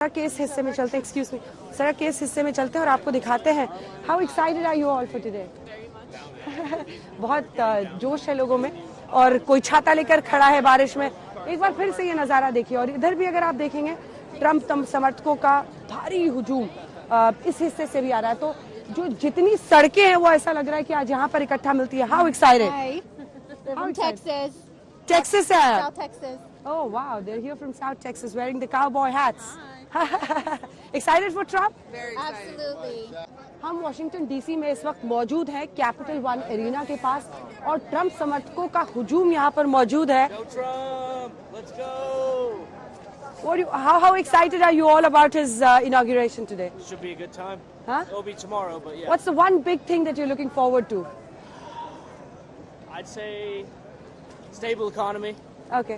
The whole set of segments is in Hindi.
सड़क के इस हिस्से में चलते हैं, एक्सक्यूज मी, सड़क के इस हिस्से में चलते हैं और आपको दिखाते हैं how excited are you all for today. बहुत जोश है लोगों में और कोई छाता लेकर खड़ा है बारिश में। एक बार फिर से ये नज़ारा देखिए और इधर भी अगर आप देखेंगे ट्रम्प समर्थकों का भारी हुजूम इस हिस्से से भी आ रहा है। तो जो जितनी सड़कें हैं वो ऐसा लग रहा है कि आज यहाँ पर इकट्ठा मिलती है। How excited? Texas से आया? South Texas. Oh wow, they're here from South Texas wearing the cowboy hats. Excited for Trump? Very excited. Absolutely. हम वॉशिंगटन डीसी में इस वक्त मौजूद हैं कैपिटल वन एरिना के पास और ट्रम्प समर्थकों का हुजूम यहाँ पर मौजूद है। Go Trump! Let's go! How excited are you all about his inauguration today? Should be a good time. Huh? It'll be tomorrow, but yeah. What's the one big thing that you're looking forward to? I'd say stable economy. Okay.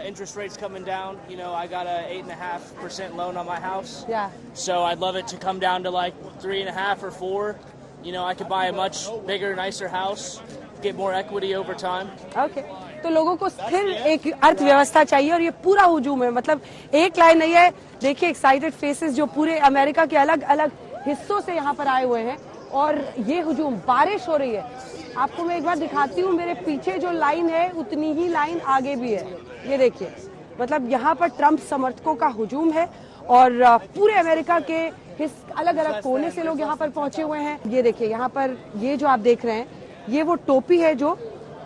Interest rates coming down. You know, I got a 8.5% loan on my house. Yeah. So I'd love it to come down to like 3.5 or 4. You know, I could buy a much bigger, nicer house, get more equity over time. Okay. तो लोगों को स्थिर एक अर्थव्यवस्था चाहिए और ये पूरा हुजूम है, मतलब एक लाइन नहीं है। देखिए एक्साइटेड फेसेस जो पूरे अमेरिका के अलग अलग हिस्सों से यहाँ पर आए हुए हैं और ये हुजूम, बारिश हो रही है। आपको मैं एक बार दिखाती हूँ, मेरे पीछे जो लाइन है उतनी ही लाइन आगे भी है। ये देखिए, मतलब यहाँ पर ट्रम्प समर्थकों का हुजूम है और पूरे अमेरिका के अलग अलग कोने से लोग यहाँ पर पहुंचे हुए हैं। ये देखिए यहाँ पर ये जो आप देख रहे हैं ये वो टोपी है जो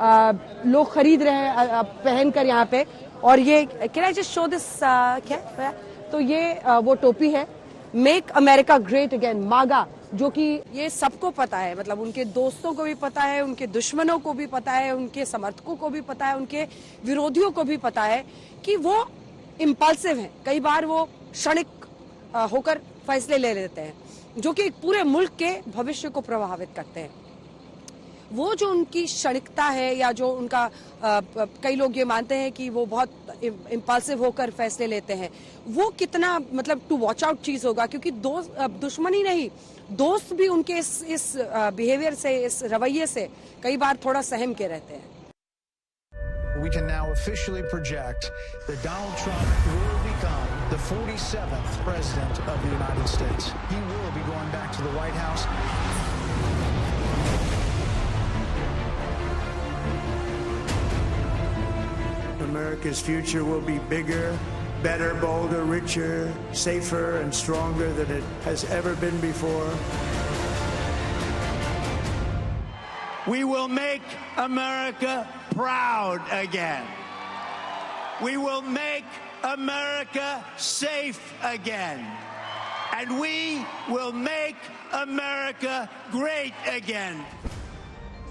लोग खरीद रहे हैं पहनकर यहाँ पे। और ये can I just show this, क्या तो ये वो टोपी है मेक अमेरिका ग्रेट अगेन, मागा, जो कि ये सबको पता है, मतलब उनके दोस्तों को भी पता है, उनके दुश्मनों को भी पता है, उनके समर्थकों को भी पता है, उनके विरोधियों को भी पता है कि वो इम्पल्सिव हैं। कई बार वो क्षणिक होकर फैसले ले लेते हैं जो कि पूरे मुल्क के भविष्य को प्रभावित करते हैं। वो जो उनकी क्षणिकता है या जो उनका कई लोग ये मानते हैं कि वो बहुत इम्पल्सिव होकर फैसले लेते हैं, वो कितना मतलब टू वॉच आउट चीज होगा, क्योंकि दुश्मनी नहीं, दोस्त भी उनके इस बिहेवियर से, इस रवैये से कई बार थोड़ा सहम के रहते हैं। We can now officially project that Donald Trump will become the 47th president of the United States. He will be going back to the White House. America's future will be bigger, better, bolder, richer, safer, and stronger than it has ever been before. We will make America proud again. We will make America safe again. And we will make America great again.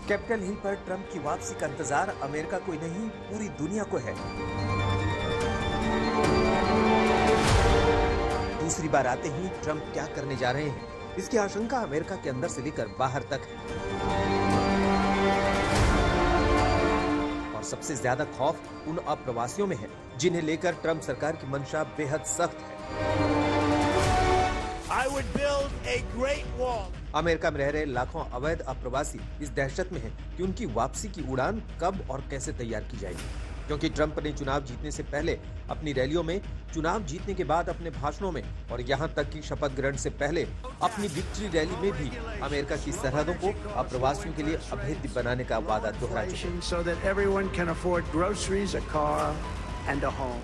Capitol Hill पर ट्रंप की वापसी का इंतजार अमेरिका को ही नहीं पूरी दुनिया को है। दूसरी बार आते ही ट्रंप क्या करने जा रहे हैं, इसकी आशंका अमेरिका के अंदर से लेकर बाहर तक है। और सबसे ज्यादा खौफ उन अप्रवासियों में है जिन्हें लेकर ट्रंप सरकार की मंशा बेहद सख्त है। I would build a great wall. America में रह रहे लाखों अवैध अप्रवासी इस दहशत में हैं कि उनकी वापसी की उड़ान कब और कैसे तैयार की जाएगी, क्योंकि ट्रंप ने चुनाव जीतने से पहले अपनी रैलियों में, चुनाव जीतने के बाद अपने भाषणों में और यहां तक कि शपथ ग्रहण से पहले अपनी विक्ट्री रैली में भी अमेरिका की सरहदों को अप्रवासियों के लिए अभेद्य बनाने का वादा दोहरा चुके हैं। So that everyone can afford groceries, a car, and a home.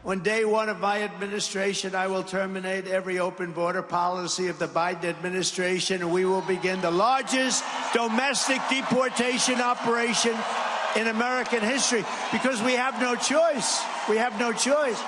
On day one of my administration, I will terminate every open border policy of the Biden administration, and we will begin the largest domestic deportation operation in American history, because we have no choice. We have no choice.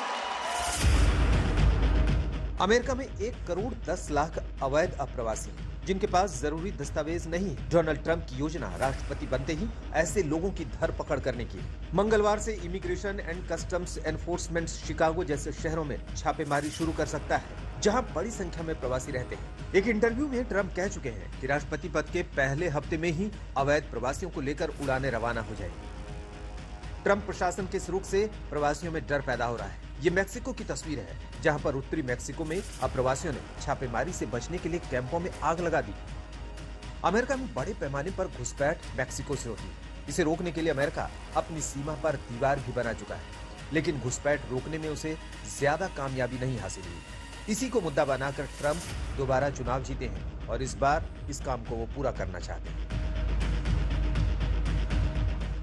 America में 1 करोड़ 10 लाख अवैध अप्रवासी हैं, जिनके पास जरूरी दस्तावेज नहीं है। डोनाल्ड ट्रंप की योजना राष्ट्रपति बनते ही ऐसे लोगों की धरपकड़ करने की। मंगलवार से immigration and customs enforcement Chicago जैसे शहरों में छापेमारी शुरू कर सकता है, जहां बड़ी संख्या में प्रवासी रहते हैं। एक इंटरव्यू में ट्रंप कह चुके हैं कि राष्ट्रपति पद के पहले हफ्ते में ही अवैध प्रवासियों को लेकर उड़ानें रवाना हो जाएगी। ट्रंप प्रशासन के रुख से प्रवासियों में डर पैदा हो रहा है। ये मैक्सिको की तस्वीर है, जहां पर उत्तरी मैक्सिको में अप्रवासियों ने छापेमारी से बचने के लिए कैंपों में आग लगा दी। अमेरिका में बड़े पैमाने पर घुसपैठ मैक्सिको से होती है। इसे रोकने के लिए अमेरिका अपनी सीमा पर दीवार भी बना चुका है। लेकिन घुसपैठ रोकने में उसे ज्यादा कामयाबी नहीं हासिल हुई। इसी को मुद्दा बनाकर ट्रंप दोबारा चुनाव जीते हैं और इस बार इस काम को वो पूरा करना चाहते हैं।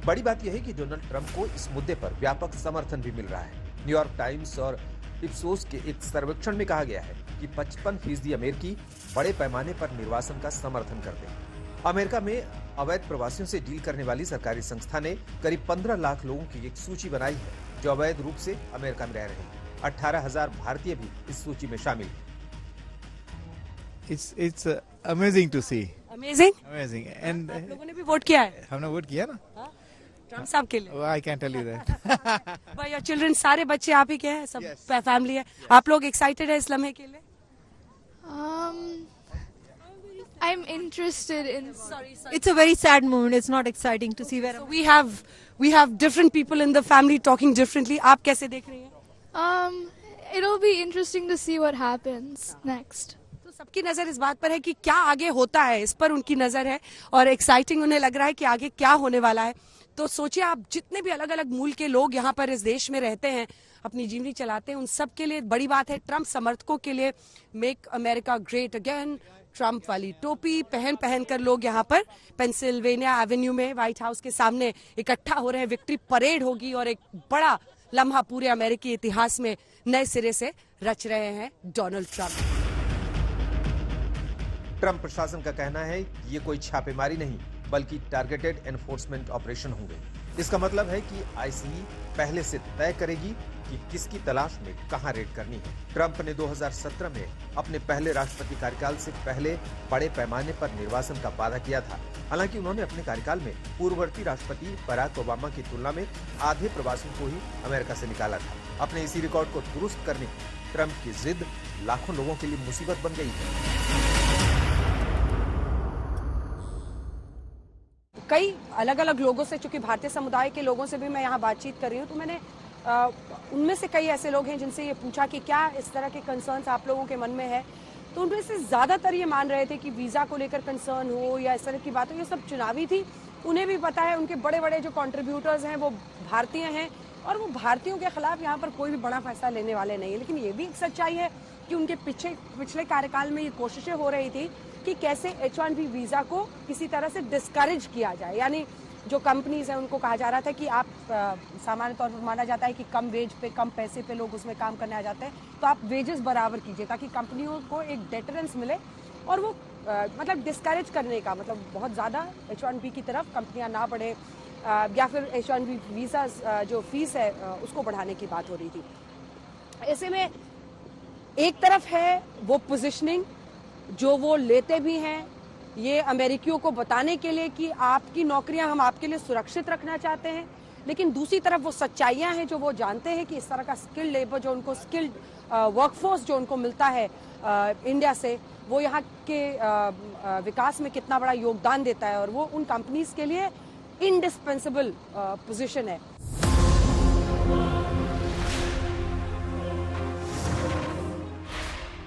बड़ी बात यह है कि डोनाल्ड ट्रंप को इस मुद्दे पर व्यापक समर्थन भी मिल रहा है। न्यूयॉर्क टाइम्स और इप्सोस के एक सर्वेक्षण में कहा गया है कि 55% अमेरिकी बड़े पैमाने पर निर्वासन का समर्थन करते हैं। अमेरिका में अवैध प्रवासियों से डील करने वाली सरकारी संस्था ने करीब 15 लाख लोगों की एक सूची बनाई है जो अवैध रूप से अमेरिका में रह रहे हैं। 18,000 भारतीय भी इस सूची में शामिल हैं। It's amazing to see. Amazing. And आप लोगों ने भी वोट किया है हमने वोट किया ना? ट्रम्प साहब के लिए? I can't tell you that. But your children, सारे बच्चे आप ही के हैं, सब Yes. फैमिली है। आप लोग एक्साइटेड है इस लम्हे के लिए? I'm interested in. Sorry. It's a very sad moment. It's not exciting to see where. So we have different people in the family talking differently. आप कैसे देख रही हैं? It'll be interesting to see what happens next. तो सबकी नजर इस बात पर है कि क्या आगे होता है, इस पर उनकी नजर है और एक्साइटिंग उन्हें लग रहा है कि आगे क्या होने वाला है। तो सोचिए आप जितने भी अलग अलग मूल के लोग यहाँ पर इस देश में रहते हैं, अपनी जिंदगी चलाते हैं, उन सब के लिए बड़ी बात है। ट्रम्प समर्थकों के लिए make America great again, Trump वाली टोपी पहन कर लोग यहाँ पर पेंसिल्वेनिया एवेन्यू में व्हाइट हाउस के सामने इकट्ठा हो रहे हैं। विक्ट्री परेड होगी और एक बड़ा लम्हा पूरे अमेरिकी इतिहास में नए सिरे से रच रहे हैं डोनाल्ड ट्रम्प। ट्रंप प्रशासन का कहना है कि ये कोई छापेमारी नहीं बल्कि टारगेटेड एनफोर्समेंट ऑपरेशन होंगे। इसका मतलब है कि आईसीई पहले से तय करेगी कि किसकी तलाश में कहां रेड करनी है। ट्रंप ने 2017 में अपने पहले राष्ट्रपति कार्यकाल से पहले बड़े पैमाने पर निर्वासन का वादा किया था। हालांकि उन्होंने अपने कार्यकाल में पूर्ववर्ती राष्ट्रपति बराक ओबामा की तुलना में आधे प्रवासियों को ही अमेरिका से निकाला था। अपने इसी रिकॉर्ड को दुरुस्त करने की ट्रंप की जिद लाखों लोगों के लिए मुसीबत बन गई है। कई अलग अलग लोगों से, चूंकि भारतीय समुदाय के लोगों से भी मैं यहाँ बातचीत कर रही हूँ, तो मैंने उनमें से कई ऐसे लोग हैं जिनसे ये पूछा कि क्या इस तरह के कंसर्न्स आप लोगों के मन में है। तो उनमें से ज्यादातर ये मान रहे थे कि वीजा को लेकर कंसर्न हो या इस तरह की बात हो, ये सब चुनावी थी। उन्हें भी पता है उनके बड़े बड़े जो कंट्रीब्यूटर्स हैं वो भारतीय हैं और वो भारतीयों के खिलाफ यहाँ पर कोई भी बड़ा फैसला लेने वाले नहीं है। लेकिन ये भी एक सच्चाई है कि उनके पिछले कार्यकाल में ये कोशिशें हो रही थी कि कैसे H1B वीजा को किसी तरह से डिस्करेज किया जाए। यानी जो कंपनीज हैं उनको कहा जा रहा था कि आप सामान्य तौर पर माना जाता है कि कम वेज पे, कम पैसे पे लोग उसमें काम करने आ जाते हैं, तो आप वेजेस बराबर कीजिए ताकि कंपनियों को एक डेटरेंस मिले और वो मतलब डिस्करेज करने का, मतलब बहुत ज़्यादा H1B की तरफ कंपनियां ना बढ़े या फिर H1B वीजा जो फीस है उसको बढ़ाने की बात हो रही थी। ऐसे में एक तरफ है वो पोजिशनिंग जो वो लेते भी हैं, ये अमेरिकियों को बताने के लिए कि आपकी नौकरियां हम आपके लिए सुरक्षित रखना चाहते हैं, लेकिन दूसरी तरफ वो सच्चाइयां हैं जो वो जानते हैं कि इस तरह का स्किल्ड लेबर, जो उनको स्किल्ड वर्कफोर्स जो उनको मिलता है इंडिया से, वो यहाँ के विकास में कितना बड़ा योगदान देता है और वो उन कंपनीज के लिए इंडिस्पेंसेबल पोजीशन है।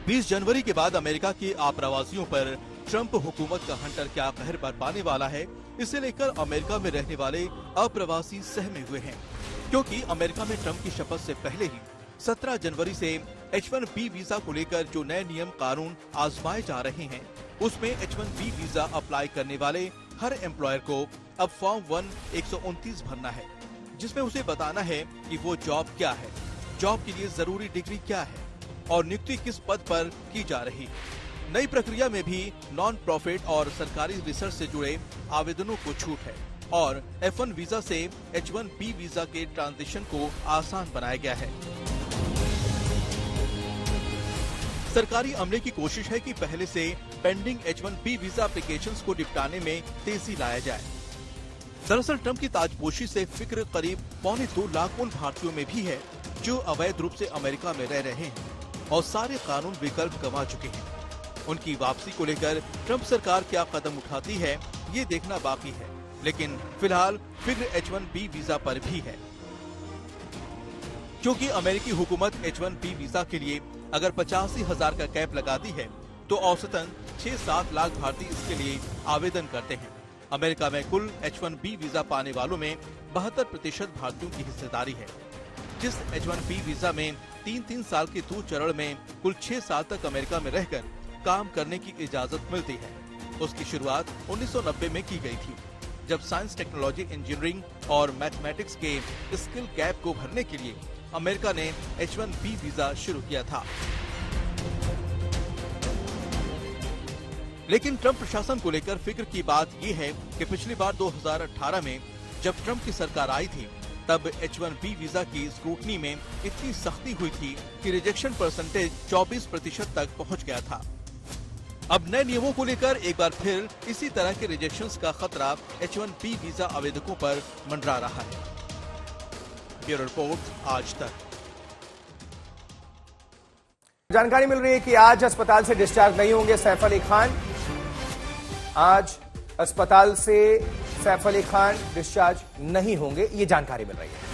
बीस जनवरी के बाद अमेरिका के आप्रवासियों पर ट्रंप हुकूमत का हंटर क्या कहर बरपाने वाला है, इसे लेकर अमेरिका में रहने वाले अप्रवासी सहमे हुए हैं, क्योंकि अमेरिका में ट्रंप की शपथ से पहले ही 17 जनवरी से H1B वीजा को लेकर जो नए नियम कानून आजमाए जा रहे हैं, उसमें H1B वीजा अप्लाई करने वाले हर एम्प्लॉयर को अब फॉर्म 129 भरना है, जिसमें उसे बताना है कि वो जॉब क्या है, जॉब के लिए जरूरी डिग्री क्या है और नियुक्ति किस पद पर की जा रही है। नई प्रक्रिया में भी नॉन प्रॉफिट और सरकारी रिसर्च से जुड़े आवेदनों को छूट है और F1 वीजा से H1B वीजा के ट्रांजिशन को आसान बनाया गया है। सरकारी अमले की कोशिश है कि पहले से पेंडिंग H1B वीजा एप्लीकेशंस को निपटाने में तेजी लाया जाए। दरअसल ट्रंप की ताजपोशी से फिक्र करीब 1.25 लाख उन भारतीयों में भी है जो अवैध रूप से अमेरिका में रह रहे हैं और सारे कानून विकल्प गंवा चुके हैं। उनकी वापसी को लेकर ट्रंप सरकार क्या कदम उठाती है, ये देखना बाकी है, लेकिन फिलहाल फिक्र H1B वीजा पर भी है, क्योंकि अमेरिकी हुकूमत H1B वीजा के लिए अगर 85,000 का कैप लगाती है तो औसतन 6-7 लाख भारतीय इसके लिए आवेदन करते हैं। अमेरिका में कुल H1B वीजा पाने वालों में 72% भारतीयों की हिस्सेदारी है। जिस H1B वीजा में 3-3 साल के 2 चरण में कुल 6 साल तक अमेरिका में रहकर काम करने की इजाजत मिलती है, उसकी शुरुआत 1990 में की गई थी, जब साइंस, टेक्नोलॉजी, इंजीनियरिंग और मैथमेटिक्स के स्किल गैप को भरने के लिए अमेरिका ने H1B वीजा शुरू किया था। लेकिन ट्रंप प्रशासन को लेकर फिक्र की बात यह है कि पिछली बार 2018 में जब ट्रंप की सरकार आई थी, तब H1B वीजा की स्क्रूटनी में इतनी सख्ती हुई थी कि रिजेक्शन परसेंटेज 24% तक पहुंच गया था। अब नए नियमों को लेकर एक बार फिर इसी तरह के रिजेक्शंस का खतरा H1B वीजा आवेदकों पर मंडरा रहा है। ब्यूरो रिपोर्ट, आज तक। जानकारी मिल रही है कि आज अस्पताल से डिस्चार्ज नहीं होंगे सैफ अली खान। आज अस्पताल से सैफ अली खान डिस्चार्ज नहीं होंगे, ये जानकारी मिल रही है।